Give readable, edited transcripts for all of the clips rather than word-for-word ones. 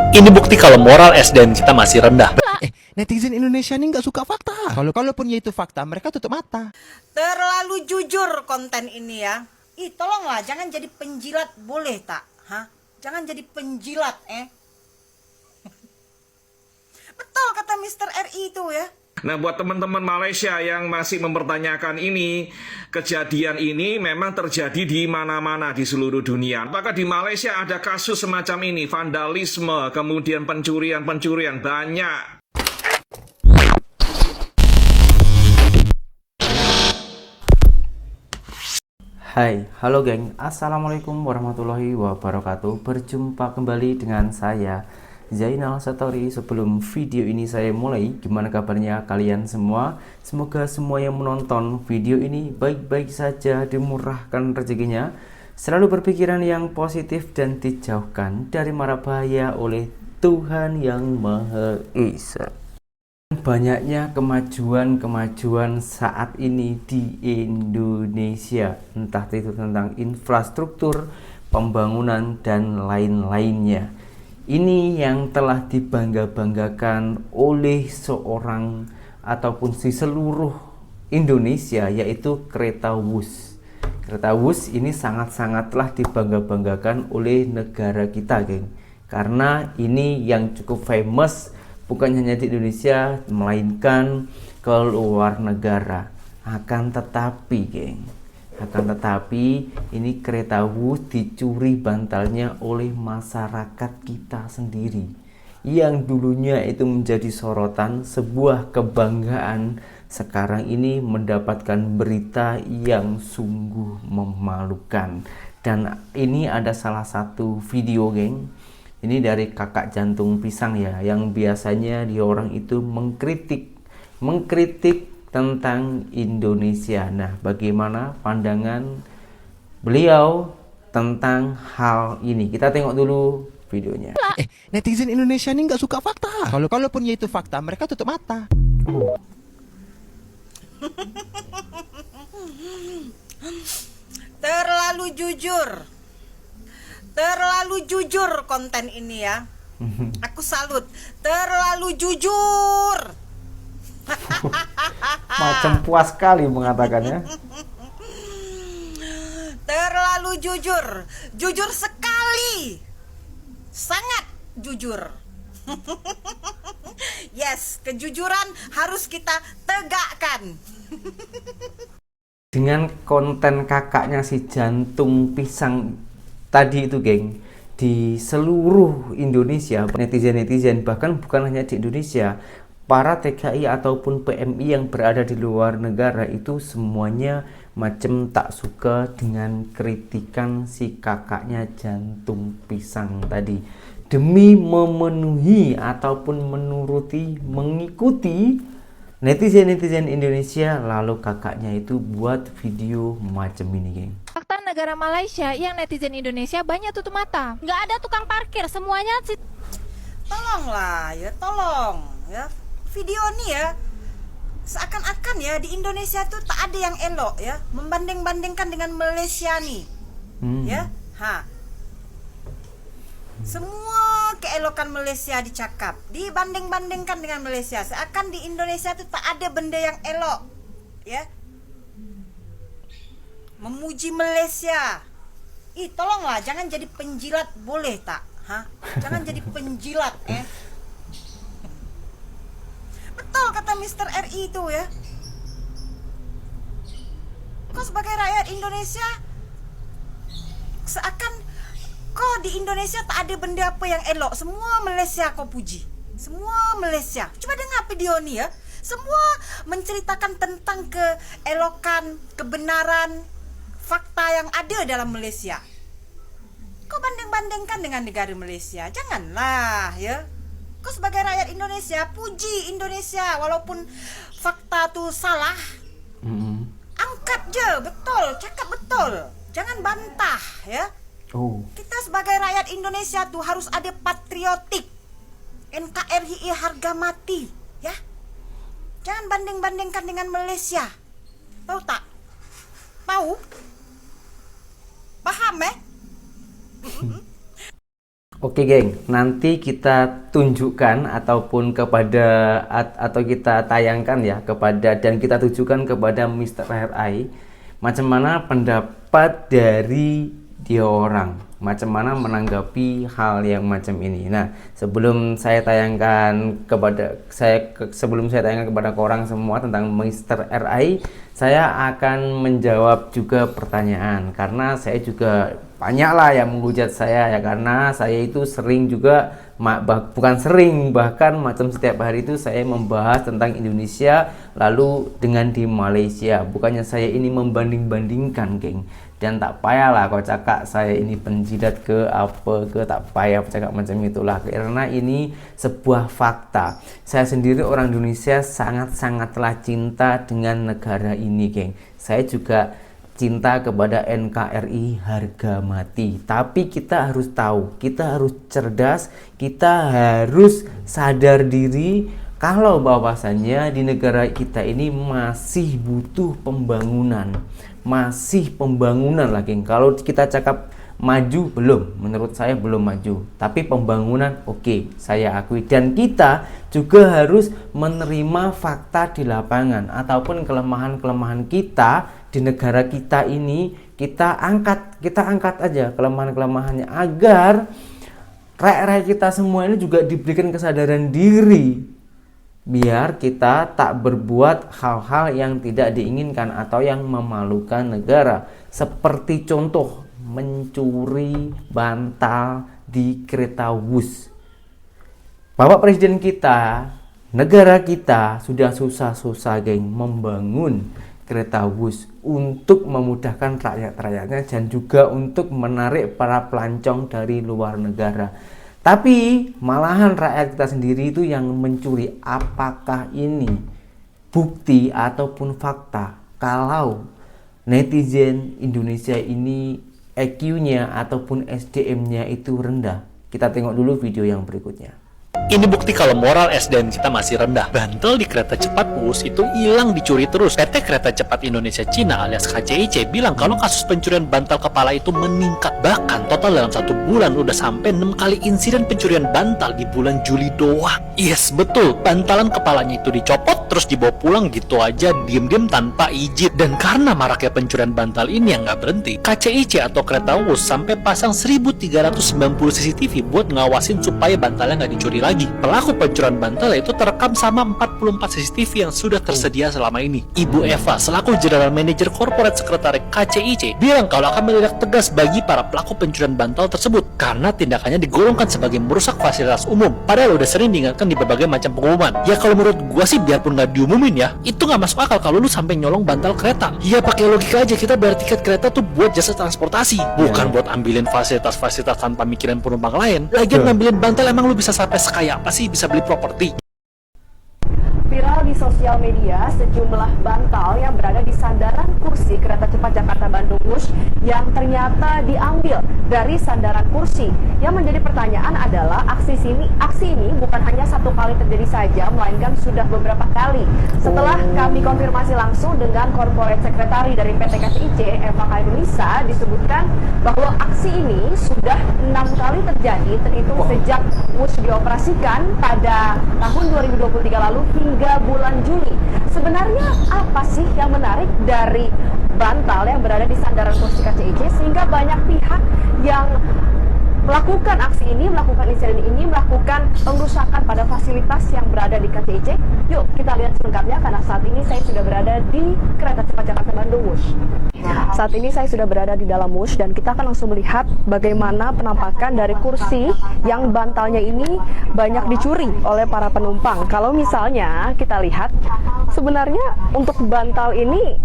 Ini bukti kalau moral SDM kita masih rendah. Netizen Indonesia ini nggak suka fakta. Kalaupun itu fakta, mereka tutup mata. Terlalu jujur konten ini ya. Ih, tolonglah jangan jadi penjilat, boleh tak? Hah? Jangan jadi penjilat, Betul kata Mr. RI itu ya. Nah, buat teman-teman Malaysia yang masih mempertanyakan ini, kejadian ini memang terjadi di mana-mana di seluruh dunia. Apakah di Malaysia ada kasus semacam ini, vandalisme, kemudian pencurian banyak. Hai, halo geng, assalamualaikum warahmatullahi wabarakatuh. Berjumpa kembali dengan saya Zainal Satori. Sebelum video ini saya mulai, gimana kabarnya kalian semua? Semoga semua yang menonton video ini baik-baik saja, dimurahkan rezekinya, selalu berpikiran yang positif dan dijauhkan dari mara bahaya oleh Tuhan yang Maha Esa. Banyaknya kemajuan saat ini di Indonesia, entah itu tentang infrastruktur, pembangunan, dan lain-lainnya. Ini yang telah dibangga-banggakan oleh seorang ataupun di seluruh Indonesia, yaitu Kereta Wus. Kereta Wus ini sangat-sangatlah dibangga-banggakan oleh negara kita, geng. Karena ini yang cukup famous, bukan hanya di Indonesia, melainkan ke luar negara. Akan tetapi, ini Kereta Wus dicuri bantalnya oleh masyarakat kita sendiri, yang dulunya itu menjadi sorotan, sebuah kebanggaan, sekarang ini mendapatkan berita yang sungguh memalukan. Dan ini ada salah satu video, geng. Ini dari kakak jantung pisang ya, yang biasanya dia orang itu mengkritik tentang Indonesia. Nah, bagaimana pandangan beliau tentang hal ini? Kita tengok dulu videonya. Netizen Indonesia ini nggak suka fakta. Kalaupun itu fakta, mereka tutup mata. Terlalu jujur konten ini ya. Aku salut. Terlalu jujur. Macam puas sekali mengatakannya. Terlalu jujur sekali, sangat jujur. Yes, kejujuran harus kita tegakkan. Dengan konten kakaknya si jantung pisang tadi itu, geng, di seluruh Indonesia, netizen bahkan bukan hanya di Indonesia, para TKI ataupun PMI yang berada di luar negara itu semuanya macam tak suka dengan kritikan si kakaknya jantung pisang tadi. Demi memenuhi ataupun mengikuti netizen Indonesia, lalu kakaknya itu buat video macam ini, geng. Fakta negara Malaysia yang netizen Indonesia banyak tutup mata. Nggak ada tukang parkir, semuanya Tolonglah ya, tolong ya. Video ini ya, seakan-akan ya di Indonesia tuh tak ada yang elok ya, membanding-bandingkan dengan Malaysia nih. Ya, semua keelokan Malaysia dicakap, dibanding-bandingkan dengan Malaysia. Seakan di Indonesia tuh tak ada benda yang elok, ya. Memuji Malaysia. Ih, tolonglah jangan jadi penjilat, boleh tak? Jangan jadi penjilat, Betul kata Mr. RI itu ya. Kau sebagai rakyat Indonesia, seakan kau di Indonesia tak ada benda apa yang elok. Semua Malaysia kau puji. Semua Malaysia. Coba dengar video ni ya. Semua menceritakan tentang keelokan, kebenaran, fakta yang ada dalam Malaysia. Kau banding-bandingkan dengan negara Malaysia. Janganlah ya. Kau sebagai rakyat Indonesia, puji Indonesia walaupun fakta tu salah. Angkat je, betul, cakap betul. Jangan bantah ya. Kita sebagai rakyat Indonesia tu harus ada patriotik. NKRI harga mati, ya. Jangan banding-bandingkan dengan Malaysia. Tahu tak? Tahu? Paham Oke geng, nanti kita tunjukkan ataupun atau kita tayangkan ya kepada dan kita tujukan kepada Mr. RI macam mana pendapat dari dia orang, macam mana menanggapi hal yang macam ini. Nah, sebelum saya tayangkan kepada korang semua tentang Mr. RI, saya akan menjawab juga pertanyaan karena saya juga banyaklah yang menghujat saya ya, karena saya itu sering juga bahkan macam setiap hari itu saya membahas tentang Indonesia lalu dengan di Malaysia. Bukannya saya ini membanding-bandingkan geng, dan tak payahlah kau cakap saya ini penjilat ke tak payah cakap macam itulah, karena ini sebuah fakta. Saya sendiri orang Indonesia sangat-sangatlah cinta dengan negara ini geng. Saya juga cinta kepada NKRI harga mati. Tapi kita harus tahu, kita harus cerdas, kita harus sadar diri kalau bahwasannya di negara kita ini masih butuh pembangunan. Masih pembangunan lagi. Kalau kita cakap maju, belum, menurut saya belum maju. Tapi pembangunan oke, saya akui. Dan kita juga harus menerima fakta di lapangan ataupun kelemahan-kelemahan kita di negara kita ini. Kita angkat aja kelemahan-kelemahannya agar rakyat kita semua ini juga diberikan kesadaran diri, biar kita tak berbuat hal-hal yang tidak diinginkan atau yang memalukan negara. Seperti contoh mencuri bantal di kereta Wus. Bapak Presiden kita, negara kita sudah susah-susah geng membangun kereta Wus untuk memudahkan rakyat-rakyatnya dan juga untuk menarik para pelancong dari luar negara. Tapi malahan rakyat kita sendiri itu yang mencuri. Apakah ini bukti ataupun fakta kalau netizen Indonesia ini EQ-nya ataupun SDM-nya itu rendah? Kita tengok dulu video yang berikutnya. Ini bukti kalau moral SDM kita masih rendah. Bantal di kereta cepat Wus itu hilang dicuri terus. PT Kereta Cepat Indonesia Cina alias KCIC bilang kalau kasus pencurian bantal kepala itu meningkat. Bahkan total dalam 1 bulan udah sampai 6 kali insiden pencurian bantal di bulan Juli doang. Yes, betul. Bantalan kepalanya itu dicopot terus dibawa pulang gitu aja, diem-diem tanpa izin. Dan karena maraknya pencurian bantal ini yang nggak berhenti, KCIC atau Kereta Wus sampai pasang 1390 CCTV buat ngawasin supaya bantalnya nggak dicuri lagi. Pelaku pencurian bantal itu terekam sama 44 CCTV yang sudah tersedia selama ini. Ibu Eva selaku General Manager Corporate Secretary KCIC bilang kalau akan menindak tegas bagi para pelaku pencurian bantal tersebut karena tindakannya digolongkan sebagai merusak fasilitas umum. Padahal udah sering diingatkan di berbagai macam pengumuman. Ya kalau menurut gua sih biarpun nggak diumumin ya, itu nggak masuk akal kalau lu sampai nyolong bantal kereta. Ya pakai logika aja, kita bayar tiket kereta tuh buat jasa transportasi, bukan buat ambilin fasilitas-fasilitas tanpa mikirin penumpang lain. Lagian ngambilin bantal emang lu bisa sampai sekaya apa sih bisa beli properti? Viral di sosial media sejumlah bantal yang berada di sandaran kursi kereta cepat Jakarta-Bandung Wus yang ternyata diambil dari sandaran kursi. Yang menjadi pertanyaan adalah aksi ini bukan hanya satu kali terjadi saja, melainkan sudah beberapa kali. Setelah kami konfirmasi langsung dengan Corporate Secretary dari PT KCIC, Eva Kairunisa, disebutkan bahwa aksi ini sudah 6 kali terjadi terhitung sejak Wus dioperasikan pada tahun 2023 lalu hingga bulan Juli. Sebenarnya apa sih yang menarik dari bantal yang berada di sandaran kursi KCIC sehingga banyak pihak yang melakukan aksi ini, melakukan insiden ini, melakukan pengerusakan pada fasilitas yang berada di KCIC? Yuk kita lihat selengkapnya karena saat ini saya sudah berada di kereta cepat Jakarta-Bandung Wus. Saat ini saya sudah berada di dalam Wus dan kita akan langsung melihat bagaimana penampakan dari kursi yang bantalnya ini banyak dicuri oleh para penumpang. Kalau misalnya kita lihat, sebenarnya untuk bantal ini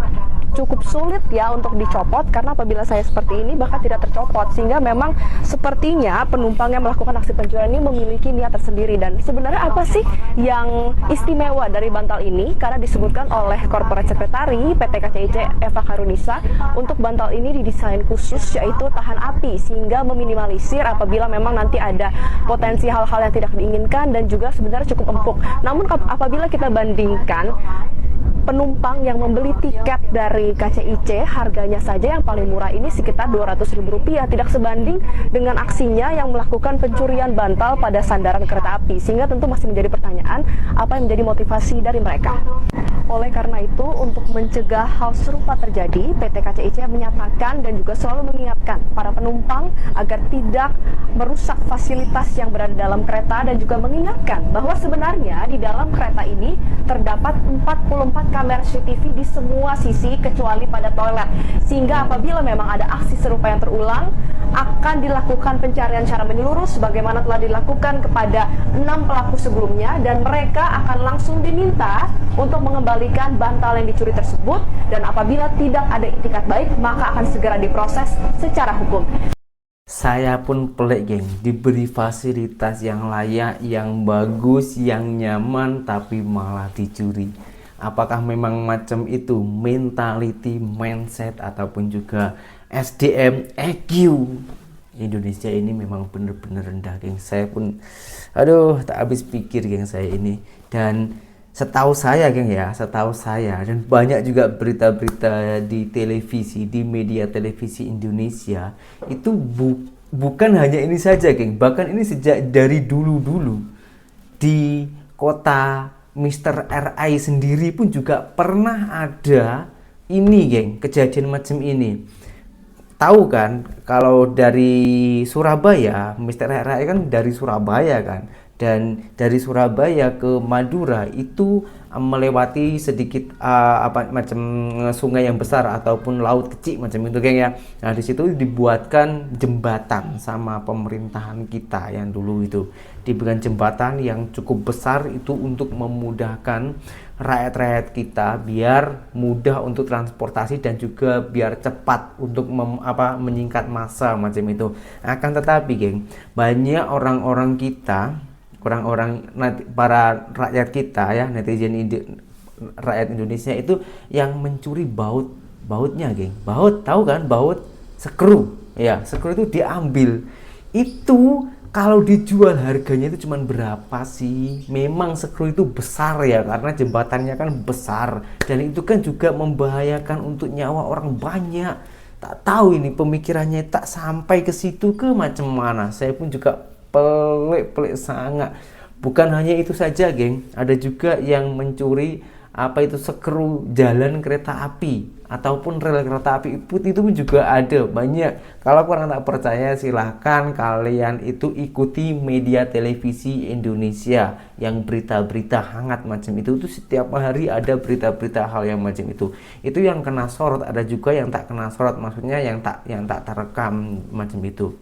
cukup sulit ya untuk dicopot karena apabila saya seperti ini bahkan tidak tercopot, sehingga memang sepertinya penumpang yang melakukan aksi pencurian ini memiliki niat tersendiri. Dan sebenarnya apa sih yang istimewa dari bantal ini? Karena disebutkan oleh Corporate Secretary PT KCIC Eva Kairunisa, untuk bantal ini didesain khusus yaitu tahan api sehingga meminimalisir apabila memang nanti ada potensi hal-hal yang tidak diinginkan dan juga sebenarnya cukup empuk. Namun apabila kita bandingkan penumpang yang membeli tiket dari KCIC harganya saja yang paling murah ini sekitar Rp200.000, tidak sebanding dengan aksinya yang melakukan pencurian bantal pada sandaran kereta api, sehingga tentu masih menjadi pertanyaan apa yang menjadi motivasi dari mereka. Oleh karena itu, untuk mencegah hal serupa terjadi, PT KCIC menyatakan dan juga selalu mengingatkan para penumpang agar tidak merusak fasilitas yang berada dalam kereta, dan juga mengingatkan bahwa sebenarnya di dalam kereta ini terdapat 44 kamera CCTV di semua sisi kecuali pada toilet, sehingga apabila memang ada aksi serupa yang terulang akan dilakukan pencarian secara menyeluruh sebagaimana telah dilakukan kepada 6 pelaku sebelumnya, dan mereka akan langsung diminta untuk mengembalikan bantal yang dicuri tersebut, dan apabila tidak ada itikat baik maka akan segera diproses secara hukum. Saya pun pelik, geng, diberi fasilitas yang layak, yang bagus, yang nyaman, tapi malah dicuri. Apakah memang macam itu mentality, mindset, ataupun juga SDM, EQ Indonesia ini memang benar-benar rendah, geng. Saya pun, aduh, tak habis pikir, geng, saya ini. Dan setahu saya, geng, ya, setahu saya, dan banyak juga berita-berita di televisi, di media televisi Indonesia, itu bukan hanya ini saja, geng. Bahkan ini sejak dari dulu-dulu di kota Mr. RI sendiri pun juga pernah ada ini, geng, kejadian macam ini. Tahu kan, kalau dari Surabaya, Mr. RI kan dari Surabaya kan, dan dari Surabaya ke Madura itu melewati sedikit macam sungai yang besar ataupun laut kecil macam itu, geng, ya. Nah, di situ dibuatkan jembatan sama pemerintahan kita yang dulu itu. Dibuatkan jembatan yang cukup besar itu untuk memudahkan rakyat-rakyat kita biar mudah untuk transportasi dan juga biar cepat untuk menyingkat masa macam itu. Akan tetapi, geng, banyak orang-orang kita, para rakyat kita, ya, netizen rakyat Indonesia itu yang mencuri bautnya, geng. Baut, tahu kan, baut skru, ya, skru itu diambil. Itu kalau dijual harganya itu cuman berapa sih? Memang skru itu besar, ya, karena jembatannya kan besar, dan itu kan juga membahayakan untuk nyawa orang banyak. Tak tahu ini pemikirannya tak sampai ke situ ke macam mana. Saya pun juga pelik sangat. Bukan hanya itu saja, geng, ada juga yang mencuri skru jalan kereta api ataupun rel kereta api itu pun juga ada banyak. Kalau kurang tak percaya, silahkan kalian itu ikuti media televisi Indonesia yang berita-berita hangat macam itu setiap hari ada berita-berita hal yang macam itu yang kena sorot, ada juga yang tak kena sorot, maksudnya yang tak terekam macam itu.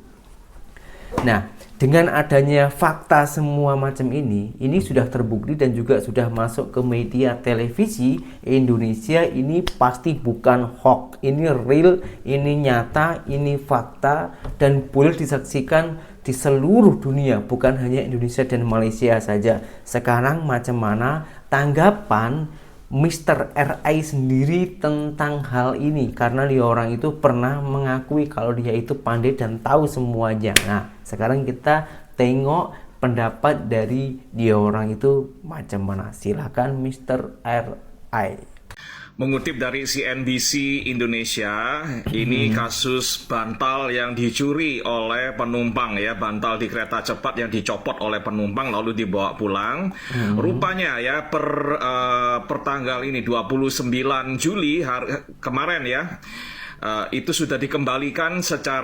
Nah, dengan adanya fakta semua macam ini sudah terbukti dan juga sudah masuk ke media televisi Indonesia. Ini pasti bukan hoax, ini real, ini nyata, ini fakta, dan boleh disaksikan di seluruh dunia, bukan hanya Indonesia dan Malaysia saja. Sekarang macam mana tanggapan Mr. RI sendiri tentang hal ini, karena dia orang itu pernah mengakui kalau dia itu pandai dan tahu semuanya. Nah, sekarang kita tengok pendapat dari dia orang itu macam mana. Silakan Mr. RI. Mengutip dari CNBC Indonesia, ini kasus bantal yang dicuri oleh penumpang, ya, bantal di kereta cepat yang dicopot oleh penumpang lalu dibawa pulang. Rupanya, ya, per tanggal ini 29 Juli kemarin, ya, itu sudah dikembalikan secara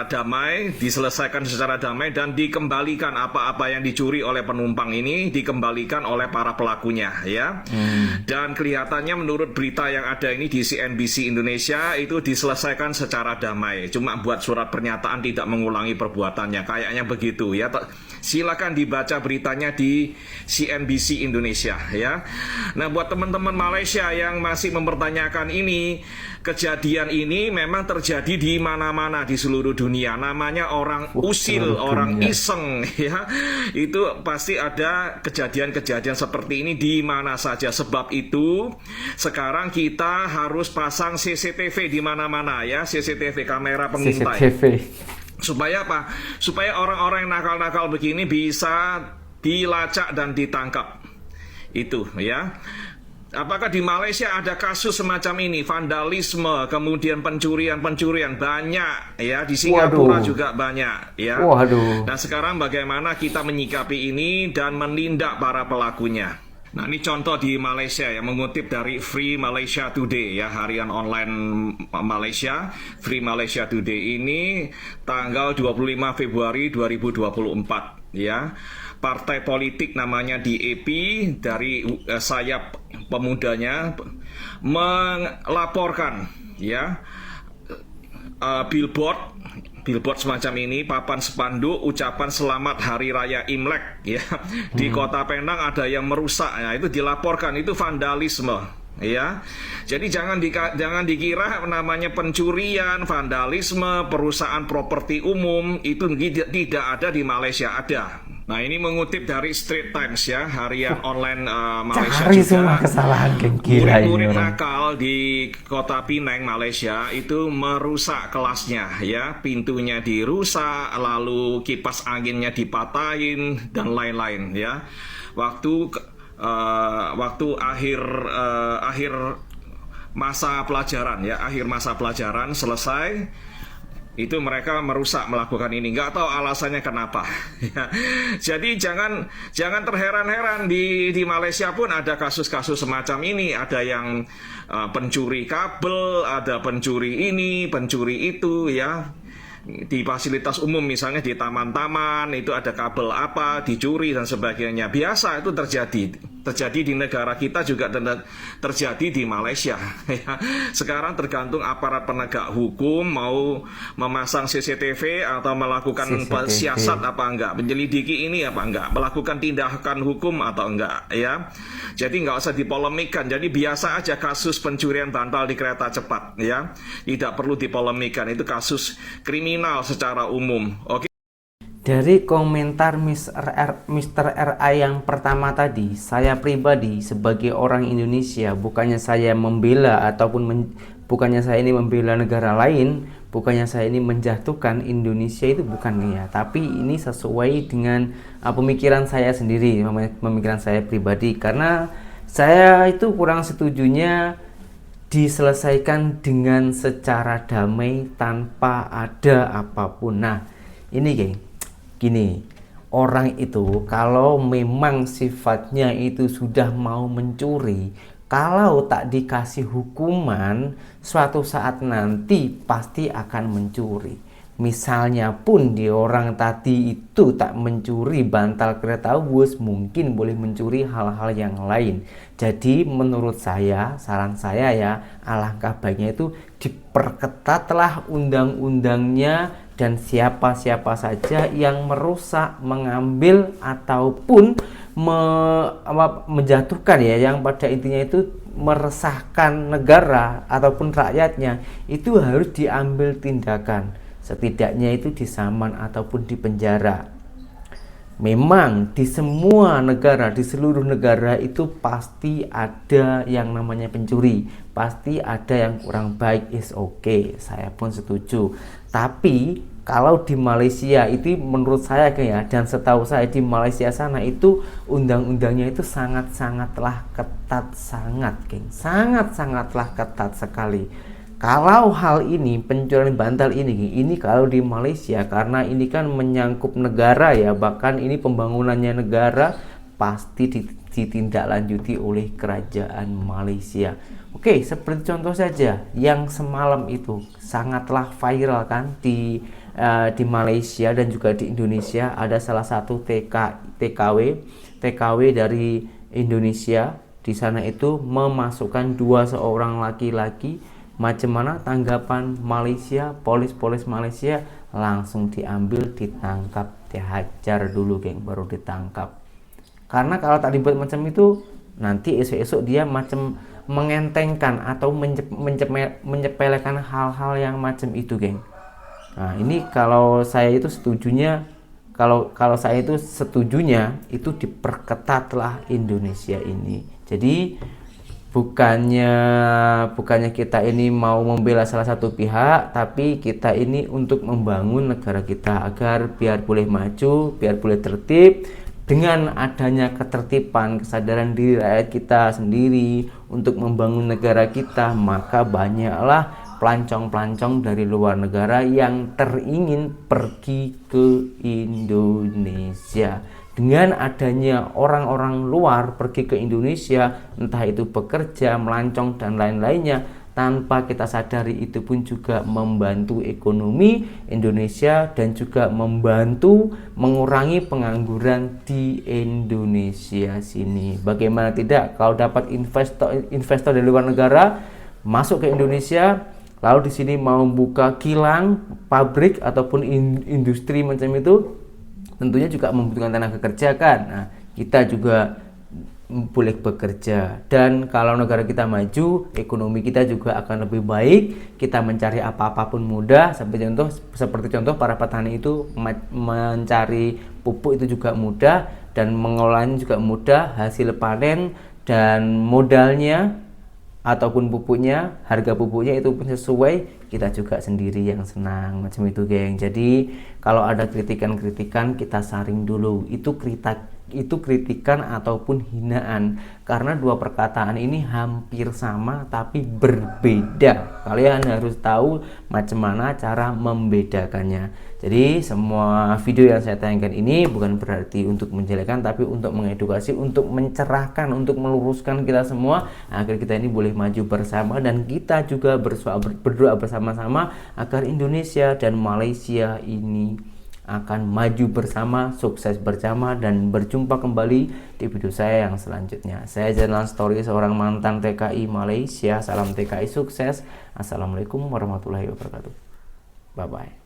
damai, diselesaikan secara damai, dan dikembalikan apa-apa yang dicuri oleh penumpang ini dikembalikan oleh para pelakunya, ya. Dan kelihatannya menurut berita yang ada ini di CNBC Indonesia itu diselesaikan secara damai, cuma buat surat pernyataan tidak mengulangi perbuatannya, kayaknya begitu, ya. Silakan dibaca beritanya di CNBC Indonesia, ya. Nah, buat teman-teman Malaysia yang masih mempertanyakan ini, kejadian ini memang terjadi di mana-mana di seluruh dunia. Namanya orang usil, orang iseng, ya. Itu pasti ada kejadian-kejadian seperti ini di mana saja. Sebab itu sekarang kita harus pasang CCTV di mana-mana, ya, CCTV, kamera pengintai. Supaya apa? Supaya orang-orang yang nakal-nakal begini bisa dilacak dan ditangkap. itu ya. Apakah di Malaysia ada kasus semacam ini, vandalisme, kemudian pencurian banyak ya, di Singapura juga banyak ya. Nah, sekarang bagaimana kita menyikapi ini dan menindak para pelakunya? Nah, ini contoh di Malaysia ya, mengutip dari Free Malaysia Today ya, harian online Malaysia. Free Malaysia Today ini tanggal 25 Februari 2024 ya. Partai politik namanya DAP dari sayap pemudanya melaporkan ya, billboard semacam ini, papan spanduk ucapan selamat hari raya Imlek ya, di Kota Penang ada yang merusak ya, itu dilaporkan, itu vandalisme ya. Jadi jangan dikira namanya pencurian, vandalisme, perusahaan properti umum itu tidak ada di Malaysia, ada. Nah, ini mengutip dari Straits Times ya, harian online Malaysia Cari juga. semua kesalahan, geng. Gila ini Murid-murid orang. nakal di Kota Penang, Malaysia itu merusak kelasnya ya, pintunya dirusak, lalu kipas anginnya dipatahin dan lain-lain ya. Waktu akhir masa pelajaran ya, akhir masa pelajaran selesai, itu mereka melakukan ini, nggak tahu alasannya kenapa ya. Jadi jangan terheran-heran, di Malaysia pun ada kasus-kasus semacam ini, ada yang pencuri kabel, ada pencuri ini, pencuri itu ya. Di fasilitas umum misalnya di taman-taman itu ada kabel apa dicuri dan sebagainya. Biasa itu terjadi di negara kita, juga terjadi di Malaysia ya. Sekarang tergantung aparat penegak hukum mau memasang CCTV atau melakukan siasat apa enggak, menyelidiki ini apa enggak, melakukan tindakan hukum atau enggak ya. Jadi nggak usah dipolemikan. Jadi biasa aja kasus pencurian bantal di kereta cepat ya, tidak perlu dipolemikan, itu kasus kriminal secara umum. Oke. Dari komentar Mr. RA yang pertama tadi, saya pribadi sebagai orang Indonesia, bukannya saya membela ataupun bukannya saya ini membela negara lain, bukannya saya ini menjatuhkan Indonesia, itu bukan ya, tapi ini sesuai dengan pemikiran saya sendiri, pemikiran saya pribadi, karena saya itu kurang setujunya diselesaikan dengan secara damai tanpa ada apapun. Nah, ini gini, orang itu kalau memang sifatnya itu sudah mau mencuri, kalau tak dikasih hukuman, suatu saat nanti pasti akan mencuri. Misalnya pun di orang tadi itu tak mencuri bantal kereta bus, mungkin boleh mencuri hal-hal yang lain. Jadi menurut saya, saran saya ya, alangkah baiknya itu diperketatlah undang-undangnya, dan siapa-siapa saja yang merusak, mengambil ataupun menjatuhkan ya, yang pada intinya itu meresahkan negara ataupun rakyatnya, itu harus diambil tindakan. Setidaknya itu disaman ataupun dipenjara. Memang di semua negara, di seluruh negara itu pasti ada yang namanya pencuri, pasti ada yang kurang baik, is okay, saya pun setuju. Tapi kalau di Malaysia itu menurut saya dan setahu saya di Malaysia sana itu undang-undangnya itu sangat-sangatlah ketat, sangat-sangatlah ketat sekali. Kalau hal ini, pencurian bantal ini kalau di Malaysia, karena ini kan menyangkut negara ya, bahkan ini pembangunannya negara, pasti ditindaklanjuti oleh kerajaan Malaysia. Oke, seperti contoh saja yang semalam itu sangatlah viral kan di Malaysia dan juga di Indonesia. Ada salah satu TKW dari Indonesia di sana itu memasukkan seorang laki-laki. Macam mana tanggapan Malaysia, polis Malaysia? Langsung diambil, ditangkap, dihajar dulu baru ditangkap. Karena kalau tak dibuat macam itu, nanti esok-esok dia macam mengentengkan atau menyepelekan hal-hal yang macam itu Nah, ini kalau saya itu setujunya, kalau saya itu setujunya itu diperketatlah Indonesia ini. Jadi bukannya kita ini mau membela salah satu pihak, tapi kita ini untuk membangun negara kita agar biar boleh maju, biar boleh tertib, Dengan adanya ketertiban, kesadaran diri rakyat kita sendiri untuk membangun negara kita, maka banyaklah pelancong-pelancong dari luar negara yang teringin pergi ke Indonesia. Dengan adanya orang-orang luar pergi ke Indonesia, entah itu bekerja, melancong, dan lain-lainnya, tanpa kita sadari itu pun juga membantu ekonomi Indonesia dan juga membantu mengurangi pengangguran di Indonesia sini. Bagaimana tidak kalau dapat investor dari luar negara masuk ke Indonesia, lalu di sini mau buka kilang, pabrik ataupun industri macam itu, tentunya juga membutuhkan tenaga kerja kan. Nah, kita juga boleh bekerja, dan kalau negara kita maju, ekonomi kita juga akan lebih baik, kita mencari apa-apa pun mudah. Seperti contoh para petani itu mencari pupuk itu juga mudah, dan mengolahnya juga mudah. Hasil panen dan modalnya ataupun pupuknya, harga pupuknya itu pun sesuai, kita juga sendiri yang senang, macam itu geng. Jadi kalau ada kritikan-kritikan, kita saring dulu, itu kritikan ataupun hinaan, karena dua perkataan ini hampir sama tapi berbeda. Kalian harus tahu macam mana cara membedakannya. Jadi semua video yang saya tayangkan ini bukan berarti untuk menjelekkan, tapi untuk mengedukasi, untuk mencerahkan, untuk meluruskan kita semua agar kita ini boleh maju bersama, dan kita juga berdoa bersama-sama agar Indonesia dan Malaysia ini akan maju bersama, sukses bersama, dan berjumpa kembali di video saya yang selanjutnya. Saya Zainal Story, seorang mantan TKI Malaysia. Salam TKI sukses. Assalamualaikum warahmatullahi wabarakatuh. Bye bye.